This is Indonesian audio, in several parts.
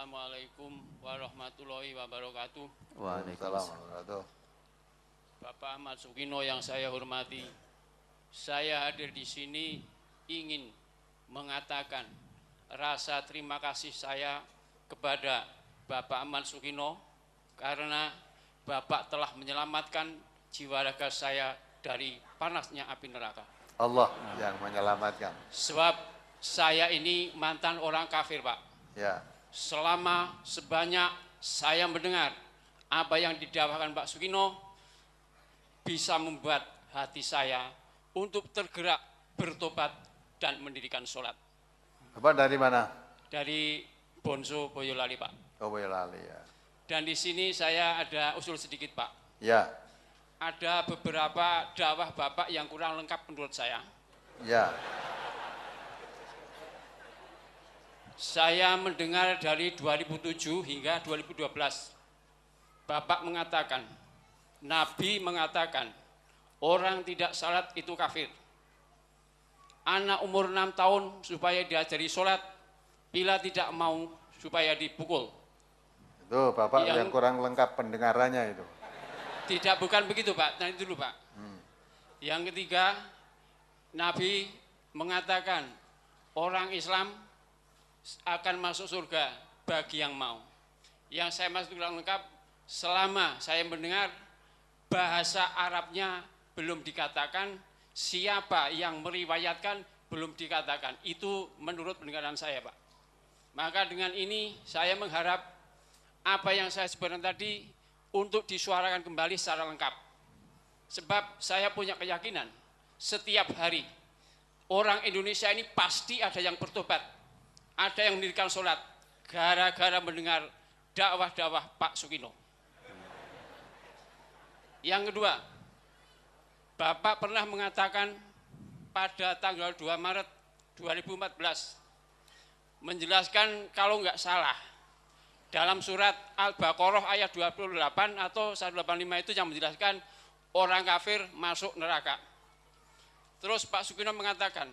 Assalamualaikum warahmatullahi wabarakatuh. Waalaikumsalam. Bapak Ahmad Sukino yang saya hormati, saya hadir di sini ingin mengatakan rasa terima kasih saya kepada Bapak Ahmad Sukino karena Bapak telah menyelamatkan jiwa raga saya dari panasnya api neraka. Allah yang menyelamatkan. Sebab saya ini mantan orang kafir, Pak. Ya. Selama sebanyak saya mendengar apa yang didakwakan Pak Sukino bisa membuat hati saya untuk tergerak bertobat dan mendirikan sholat. Bapak dari mana? Dari Bonso, Boyolali, Pak. Oh, Boyolali ya. Dan di sini saya ada usul sedikit, Pak. Ya. Ada beberapa dakwah Bapak yang kurang lengkap menurut saya. Ya. Saya mendengar dari 2007 hingga 2012, Bapak mengatakan, Nabi mengatakan, orang tidak salat itu kafir. Anak umur 6 tahun supaya diajari sholat, bila tidak mau supaya dipukul. Itu Bapak yang kurang lengkap pendengarannya itu. Tidak, bukan begitu Pak, nanti dulu Pak. Yang ketiga, Nabi mengatakan, orang Islam akan masuk surga bagi yang mau. Yang saya maksud kurang lengkap, selama saya mendengar bahasa Arabnya belum dikatakan, siapa yang meriwayatkan belum dikatakan. Itu menurut pendengaran saya, Pak. Maka dengan ini saya mengharap apa yang saya sebutkan tadi untuk disuarakan kembali secara lengkap. Sebab saya punya keyakinan setiap hari orang Indonesia ini pasti ada yang bertobat. Ada yang mendirikan sholat gara-gara mendengar dakwah-dakwah Pak Sukino. Yang kedua, Bapak pernah mengatakan pada tanggal 2 Maret 2014 menjelaskan kalau nggak salah dalam surat Al-Baqarah ayat 28 atau 185 itu yang menjelaskan orang kafir masuk neraka. Terus Pak Sukino mengatakan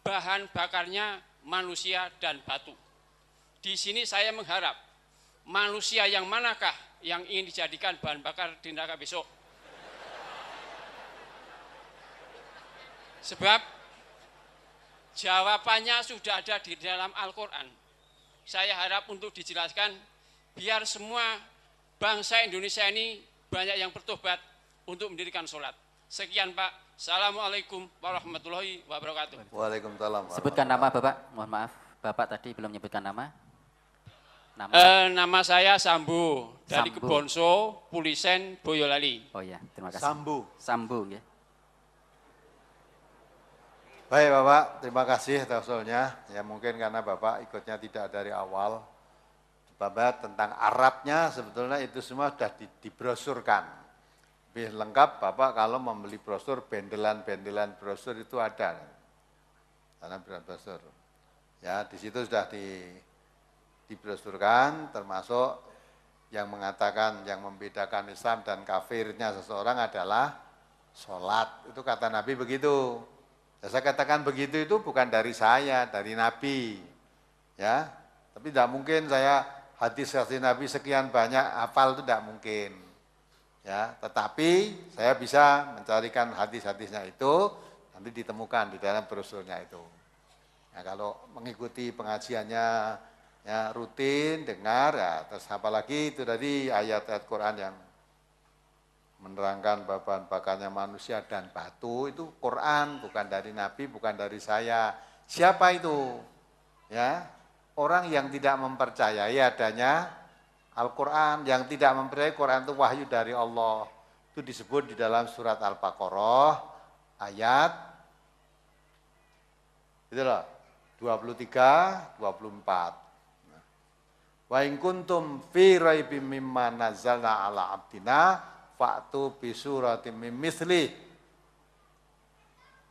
bahan bakarnya manusia dan batu. Di sini saya mengharap manusia yang manakah yang ingin dijadikan bahan bakar di neraka besok? Sebab jawabannya sudah ada di dalam Al-Quran. Saya harap untuk dijelaskan biar semua bangsa Indonesia ini banyak yang bertobat untuk mendirikan sholat. Sekian Pak. Assalamualaikum warahmatullahi wabarakatuh. Waalaikumsalam. Sebutkan nama Bapak, mohon maaf. Bapak tadi belum menyebutkan nama. Nama saya Sambu dari Sambu. Kebonso, Pulisen, Boyolali. Oh ya, terima kasih. Sambu. Sambu ya. Baik Bapak, terima kasih atas usulnya. Ya mungkin karena Bapak ikutnya tidak dari awal. Bapak tentang Arabnya sebetulnya itu semua sudah dibrosurkan. Lebih lengkap Bapak kalau membeli brosur, bendelan-bendelan brosur itu ada. Karena brosur. Ya, di situ sudah dibrosurkan, termasuk yang mengatakan yang membedakan Islam dan kafirnya seseorang adalah sholat. Itu kata Nabi begitu. Ya, saya katakan begitu itu bukan dari saya, dari Nabi. Ya, tapi tidak mungkin saya hadis-hadis Nabi sekian banyak hafal itu tidak mungkin. Ya, tetapi saya bisa mencarikan hadis-hadisnya itu nanti ditemukan di dalam brosurnya itu. Ya, kalau mengikuti pengajiannya ya rutin dengar ya, terus apalagi itu tadi ayat-ayat Quran yang menerangkan bahan bakarnya manusia dan batu itu Quran, bukan dari Nabi, bukan dari saya. Siapa itu? Ya, orang yang tidak mempercayai adanya Al-Quran, yang tidak mempercayai Quran itu wahyu dari Allah. Itu disebut di dalam surat Al-Baqarah ayat itulah 23, 24. Wa in kuntum fi raibim mimma nazzalna ala abdina fa'tu bi suratim mim mithli.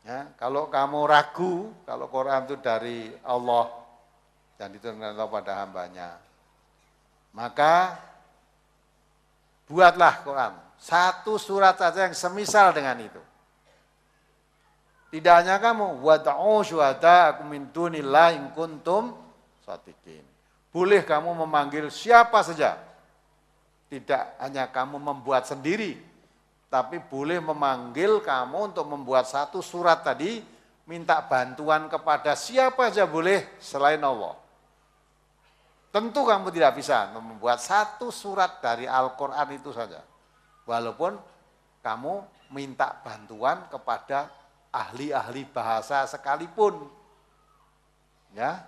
Ya, kalau kamu ragu kalau Quran itu dari Allah dan diturunkan Allah pada hambanya, maka buatlah Quran. Satu surat saja yang semisal dengan itu. Tidak hanya kamu, wad'u syuhada'akum min dunillahi in kuntum shadiqin. boleh kamu memanggil siapa saja. Tidak hanya kamu membuat sendiri, tapi boleh memanggil kamu untuk membuat satu surat tadi, minta bantuan kepada siapa saja boleh selain Allah. Tentu kamu tidak bisa membuat satu surat dari Al-Quran itu saja. Walaupun kamu minta bantuan kepada ahli-ahli bahasa sekalipun. Ya,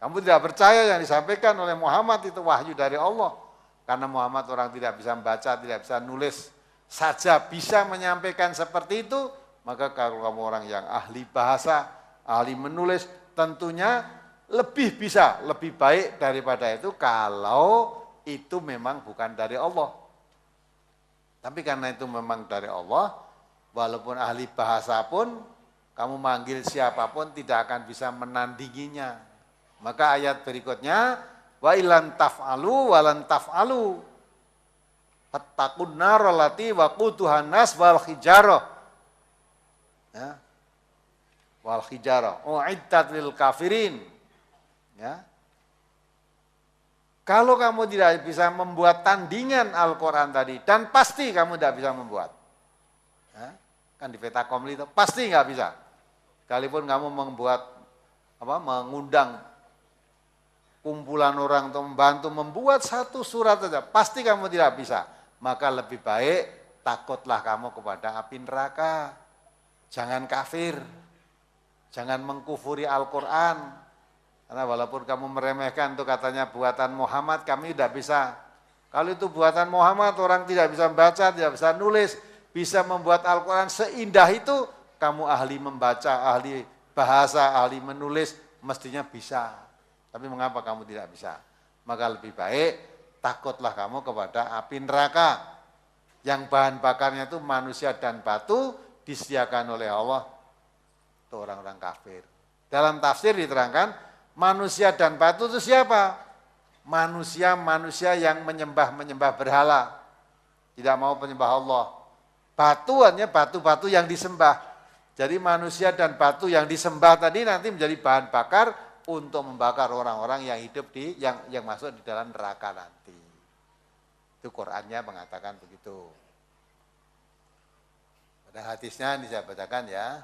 kamu tidak percaya yang disampaikan oleh Muhammad itu wahyu dari Allah. Karena Muhammad orang tidak bisa membaca, tidak bisa nulis, saja bisa menyampaikan seperti itu, maka kalau kamu orang yang ahli bahasa, ahli menulis, tentunya lebih bisa, lebih baik daripada itu kalau itu memang bukan dari Allah. Tapi karena itu memang dari Allah, walaupun ahli bahasa pun, kamu manggil siapapun tidak akan bisa menandinginya. Maka ayat berikutnya, wa ilan taf'alu walan taf'alu fattaqun nar allati waquduhan nas wal hijarah. Ya. Wal hijarah uiddat lil kafirin. Ya. Kalau kamu tidak bisa membuat tandingan Al-Quran tadi, dan pasti kamu tidak bisa membuat. Ya. Kan di peta komli itu pasti nggak bisa. Sekalipun kamu mengundang kumpulan orang untuk membantu membuat satu surat saja, pasti kamu tidak bisa. Maka lebih baik takutlah kamu kepada api neraka. Jangan kafir, jangan mengkufuri Al-Quran. Karena walaupun kamu meremehkan itu katanya buatan Muhammad, kami tidak bisa. Kalau itu buatan Muhammad, orang tidak bisa membaca, tidak bisa nulis, bisa membuat Al-Quran seindah itu, kamu ahli membaca, ahli bahasa, ahli menulis, mestinya bisa. Tapi mengapa kamu tidak bisa? Maka lebih baik takutlah kamu kepada api neraka yang bahan bakarnya itu manusia dan batu disediakan oleh Allah untuk orang-orang kafir. Dalam tafsir diterangkan manusia dan batu itu siapa? Manusia-manusia yang menyembah berhala, tidak mau menyembah Allah. Batu hanya batu-batu yang disembah. Jadi manusia dan batu yang disembah tadi nanti menjadi bahan bakar untuk membakar orang-orang yang hidup yang masuk di dalam neraka nanti. Itu Qur'annya mengatakan begitu. Pada hadisnya ini saya bacakan ya.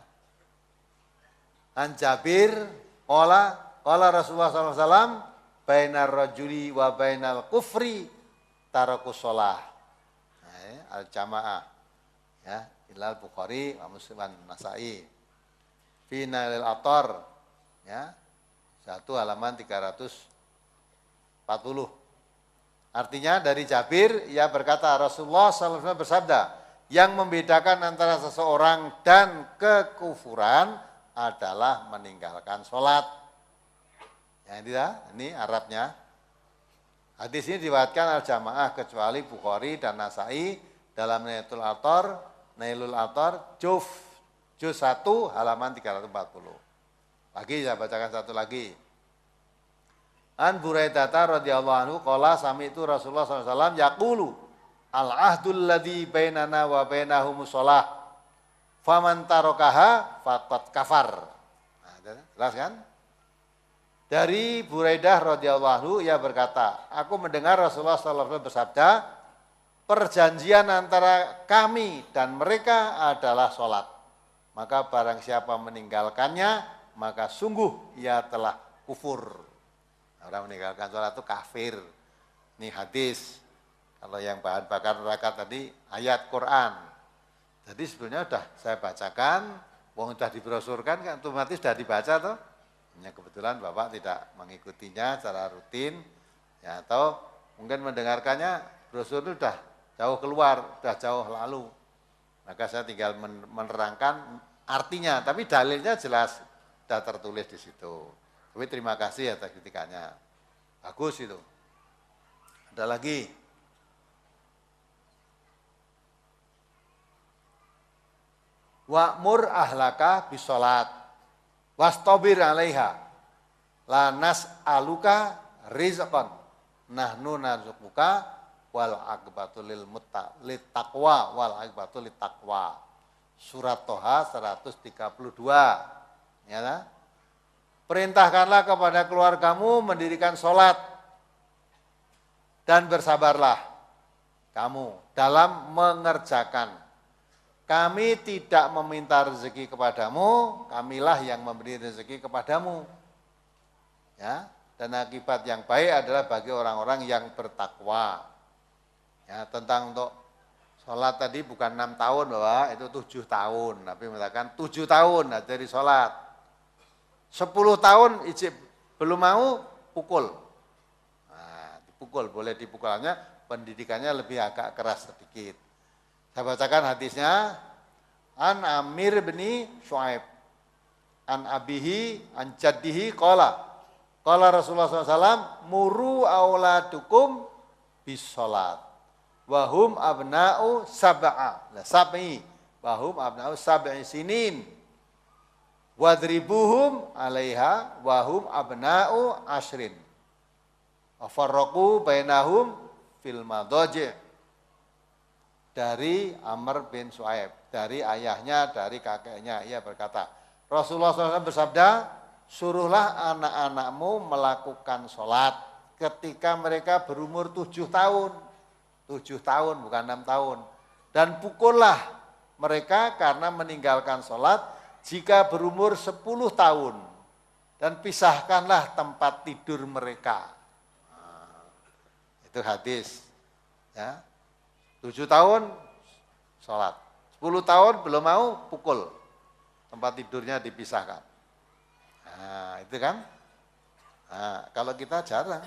An Jabir qala Rasulullah SAW bainar rajuli wa bainal kufri tarakus shalah. Al-jamaah. Ya, Ilal Bukhari wa Muslim Nasai. Fi Nailil Athar. Ya. 1 halaman 340. Artinya dari Jabir, ia berkata Rasulullah SAW bersabda, yang membedakan antara seseorang dan kekufuran adalah meninggalkan sholat. Ya, ini Arabnya. Hadis ini diriwayatkan al-jamaah kecuali Bukhari dan Nasai dalam Nailul Athar juz 1 halaman 340. Lagi saya bacakan satu lagi. An Buraidah radhiyallahu anhu qala sami'tu Rasulullah SAW yaqulu al-ahdul ladzi bainana wa bainahumus shalah faman tarakaha faqad kafar. Nah, jelas kan? Dari Buraidah radhiyallahu anhu ia berkata, aku mendengar Rasulullah SAW bersabda, perjanjian antara kami dan mereka adalah sholat. Maka barang siapa meninggalkannya, maka sungguh ia telah kufur. Orang meninggalkan sholat itu kafir. Ini hadis. Kalau yang bahan bakar neraka tadi ayat Quran. Jadi sebenarnya sudah saya bacakan, wong sudah dibrosurkan kan otomatis sudah dibaca toh. Hanya kebetulan Bapak tidak mengikutinya secara rutin, ya, atau mungkin mendengarkannya brosur itu sudah jauh keluar, sudah jauh lalu. Maka saya tinggal menerangkan artinya, tapi dalilnya jelas. Sudah tertulis di situ. Tapi terima kasih atas kritikannya. Bagus itu. Ada lagi. Wa'mur ahlaka bisolat. Wastabir alaiha. La nas'aluka rizqan. Nahnu narzuquka wal aqibatu lil taqwa wal aqibatu lit taqwa. Surat Toha 132. Ya, perintahkanlah kepada keluargamu mendirikan sholat dan bersabarlah kamu dalam mengerjakan. Kami tidak meminta rezeki kepadamu, kamilah yang memberi rezeki kepadamu. Ya, dan akibat yang baik adalah bagi orang-orang yang bertakwa. Ya, tentang untuk sholat tadi bukan 6 tahun Bapak, itu 7 tahun. Nabi mengatakan 7 tahun dari sholat. 10 tahun ijib belum mau, pukul. Nah, dipukul, boleh dipukulnya, pendidikannya lebih agak keras sedikit. Saya bacakan hadisnya. An Amir bin Shu'aib. An abihi, an jaddihi, qala Rasulullah SAW, muru auladukum bis sholat. Wahum abna'u sab'i. Wahum abna'u sab'i sinin. Wadribuhum alaiha wahum abna'u ashrin. Wafarraku bainahum fil madaji'. Dari Amr bin Shu'aib. Dari ayahnya, dari kakeknya. Ia berkata, Rasulullah SAW bersabda, suruhlah anak-anakmu melakukan sholat ketika mereka berumur 7 tahun. 7 tahun, bukan 6 tahun. Dan pukullah mereka karena meninggalkan sholat jika berumur 10 tahun. Dan pisahkanlah tempat tidur mereka. Nah, itu hadis. Ya. 7 tahun sholat. 10 tahun belum mau pukul. Tempat tidurnya dipisahkan. Nah, itu kan. Nah, kalau kita jarang,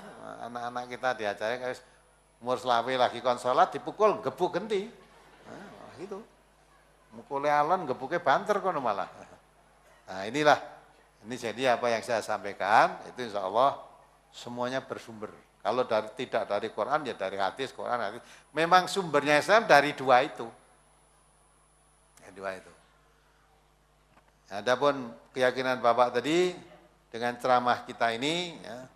anak-anak kita diajari umur selawe lagi kon sholat dipukul gebuk genti. Nah, itu. Mukule alon gebuknya banter kono malah. Nah, inilah. Ini jadi apa yang saya sampaikan, itu insya Allah semuanya bersumber. Kalau tidak dari Quran, ya dari hadis, Quran, hadis. Memang sumbernya Islam dari dua itu. Ya, dua itu. Adapun keyakinan Bapak tadi, dengan ceramah kita ini, ya,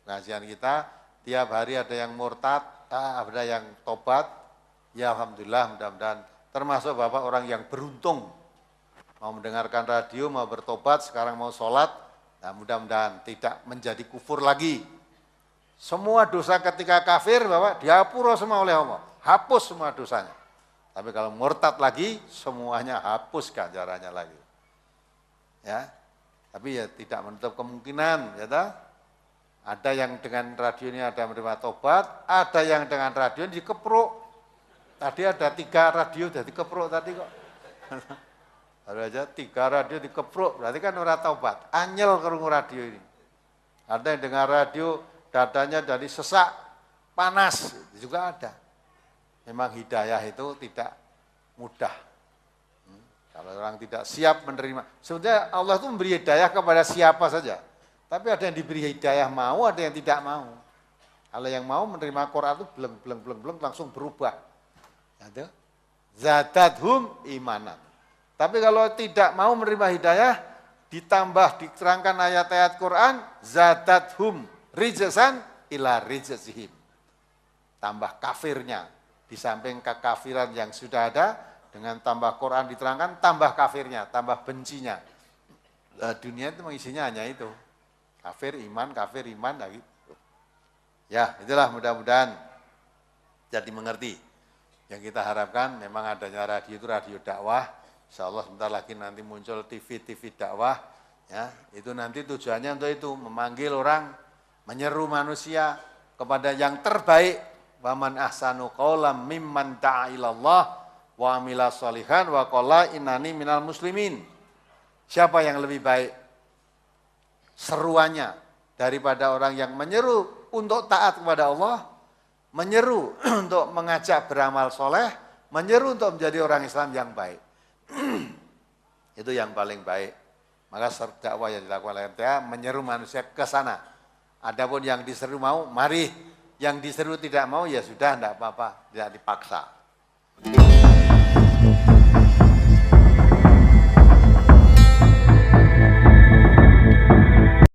pengajian kita, tiap hari ada yang murtad, ada yang tobat, ya Alhamdulillah, mudah-mudahan termasuk Bapak orang yang beruntung, mau mendengarkan radio, mau bertobat, sekarang mau sholat, nah mudah-mudahan tidak menjadi kufur lagi. Semua dosa ketika kafir Bapak dihapus semua oleh Allah, hapus semua dosanya. Tapi kalau murtad lagi, semuanya hapus ganjarannya lagi. Ya, tapi ya tidak menutup kemungkinan, ya tak? Ada yang dengan radio ini ada menerima tobat, ada yang dengan radio ini dikepruk. Tadi ada 3 radio sudah dikepruk tadi kok. Baru aja 3 radio dikepruk, berarti kan orang tobat. Anyel kerungu radio ini. Ada yang dengan radio dadanya dari sesak, panas, itu juga ada. Memang hidayah itu tidak mudah. Kalau orang tidak siap menerima, sebenarnya Allah itu memberi hidayah kepada siapa saja. Tapi ada yang diberi hidayah mau, ada yang tidak mau. Kalau yang mau menerima Quran itu belum langsung berubah. Ya, zadadhum imanan. Tapi kalau tidak mau menerima hidayah, ditambah diterangkan ayat-ayat Quran, zadadhum rijsan ila rijsihim. Tambah kafirnya, di samping kekafiran yang sudah ada, dengan tambah Quran diterangkan, tambah kafirnya, tambah bencinya. Dunia itu mengisinya hanya itu. Kafir, iman, lagi. Ya, itulah mudah-mudahan jadi mengerti. Yang kita harapkan memang adanya radio itu radio dakwah. Insya Allah sebentar lagi nanti muncul TV dakwah. Ya, itu nanti tujuannya untuk itu, memanggil orang, menyeru manusia kepada yang terbaik. Waman ahsanu qawlam mimman da'a ilallah wa amila sholihan wa qala innani minal muslimin. Siapa yang lebih baik seruannya daripada orang yang menyeru untuk taat kepada Allah, menyeru untuk mengajak beramal soleh, menyeru untuk menjadi orang Islam yang baik. Itu yang paling baik. Maka dakwah yang dilakukan oleh MTA menyeru manusia ke sana. Adapun yang diseru mau, mari. Yang diseru tidak mau, ya sudah, tidak apa-apa, tidak dipaksa.